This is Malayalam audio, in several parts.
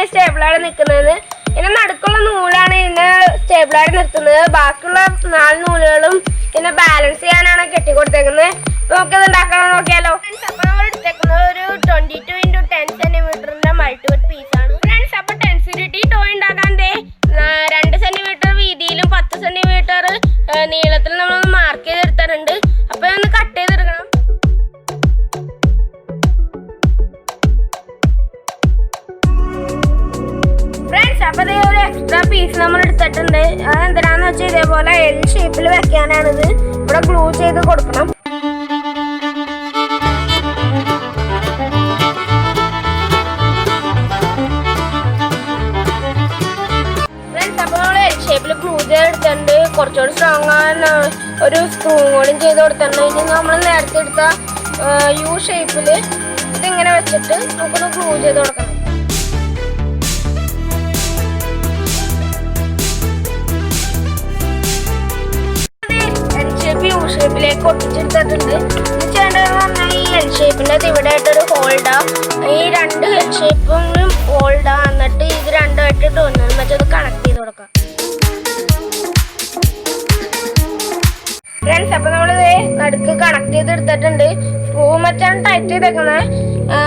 സ്റ്റേബിളായിട്ട് നിൽക്കുന്നത്. ഇതിന്റെ നടുക്കുള്ള നൂലാണ് ഇതിനെ സ്റ്റേബിളായിട്ട് നിർത്തുന്നത്. ബാക്കിയുള്ള 4 നൂലുകളും ഇതിനെ ബാലൻസ് ചെയ്യാനാണ് കെട്ടിക്കൊടുത്തേക്കുന്നത്. നമുക്കിത് ഉണ്ടാക്കാൻ നോക്കിയാലോ. അപ്പോൾ നമ്മൾ എടുത്തേക്കുന്നത് ഒരു 22x10 cm മൾട്ടിവുഡ് പീസാണ്. ഫ്രണ്ട്സ്, അപ്പോൾ ടെൻസിഗ്രിറ്റി ടോയ് ഉണ്ടാക്കാൻ 2 cm വീതിയിലും 10 cm നീളത്തിൽ നമ്മളൊന്ന് മാർക്ക് ചെയ്തെടുത്തിട്ടുണ്ട്. അപ്പോൾ ഒന്ന് കട്ട് ചെയ്തെടുക്കണം. ഫ്രണ്ട്സ്, അപ്പോൾ ഇതേ ഒരു എക്സ്ട്രാ പീസ് നമ്മൾ എടുത്തിട്ടുണ്ട്. അതെന്തിനാന്ന് വെച്ചാൽ ഇതേപോലെ എൽ ഷേപ്പിൽ വെക്കാനാണിത്. ഇവിടെ ഗ്ലൂ ചെയ്ത് കൊടുക്കണം. ഫ്രണ്ട്സ്, അപ്പോൾ നമ്മൾ എൽ ഷേപ്പിൽ ഗ്ലൂ ചെയ്തെടുത്തിട്ടുണ്ട്. കുറച്ചുകൂടി സ്ട്രോങ് ആകാൻ ഒരു സ്ക്രൂ കൂടി ചെയ്ത് കൊടുത്തിട്ടുണ്ട്. ഇനി നമ്മൾ നേരത്തെ എടുത്ത യു ഷേപ്പിൽ ഇതിങ്ങനെ വെച്ചിട്ട് നമുക്കൊന്ന് ഗ്ലൂ ചെയ്ത് കൊടുക്കണം. യു ഷേപ്പിലേക്ക് ഒട്ടിച്ചെടുത്തിട്ടുണ്ട്. ഇത് ചെയ്യേണ്ടതെന്ന് പറഞ്ഞാൽ ഈ എൽ ഷേപ്പിൻ്റെ ഇവിടെ ആയിട്ടൊരു ഹോൾഡാ, ഈ 2 എൽ ഷേപ്പും ഹോൾഡാ. എന്നിട്ട് ഇത് രണ്ടുമായിട്ട് തോന്നുന്നത് മറ്റത് കണക്ട് ചെയ്ത് കൊടുക്കാം. ഫ്രണ്ട്സ്, അപ്പോൾ നമ്മളിത് നടുക്ക് കണക്ട് ചെയ്തെടുത്തിട്ടുണ്ട്. സ്ക്രൂ മറ്റാണ് ടൈറ്റ് ചെയ്തേക്കുന്നത്.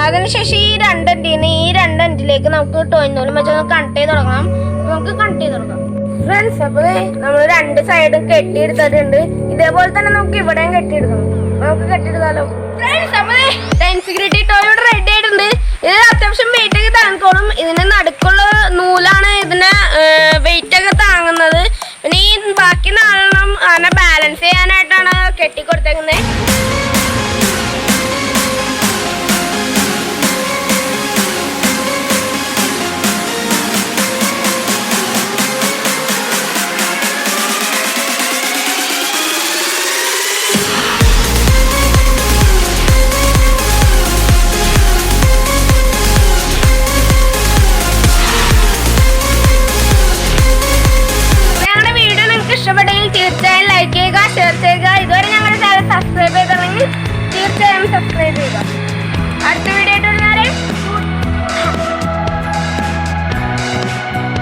അതിനുശേഷം ഈ 2 എൻഡിലേക്ക് നമുക്ക് ടോയിനോലും മറ്റൊന്ന് കണക്ട് ചെയ്ത് തുടങ്ങാം. നമുക്ക് കണക്ട് ചെയ്ത് കൊടുക്കാം. ഫ്രണ്ട്സ്, അപ്പോൾ നമ്മൾ 2 സൈഡും കെട്ടിയെടുത്തിട്ടുണ്ട്. ഇതേപോലെ തന്നെ നമുക്ക് ഇവിടെയും കെട്ടിയെടുക്കണം. നമുക്ക് കെട്ടിയെടുക്കാലോ. ഫ്രണ്ട്സ്, അപ്പോൾ ടെൻസിഗ്രിറ്റി ടോയ് ഇവിടെ റെഡി ആയിട്ടുണ്ട്. ഇത് അത്യാവശ്യം വെയിറ്റ് ഒക്കെ താങ്ങിക്കോളും. ഇതിന് നടുക്കുള്ള നൂലാണ് ഇതിനെ വെയിറ്റ് ഒക്കെ താങ്ങുന്നത്. പിന്നെ ഈ ബാക്കി 4 അതിനെ ബാലൻസ് ചെയ്യാനായിട്ടാണ് കെട്ടിക്കൊടുത്തേക്കുന്നത്. ഇഷ്ടപ്പെട്ടെങ്കിൽ തീർച്ചയായും ലൈക്ക് ചെയ്യുക, ഷെയർ ചെയ്യുക. ഇതുവരെ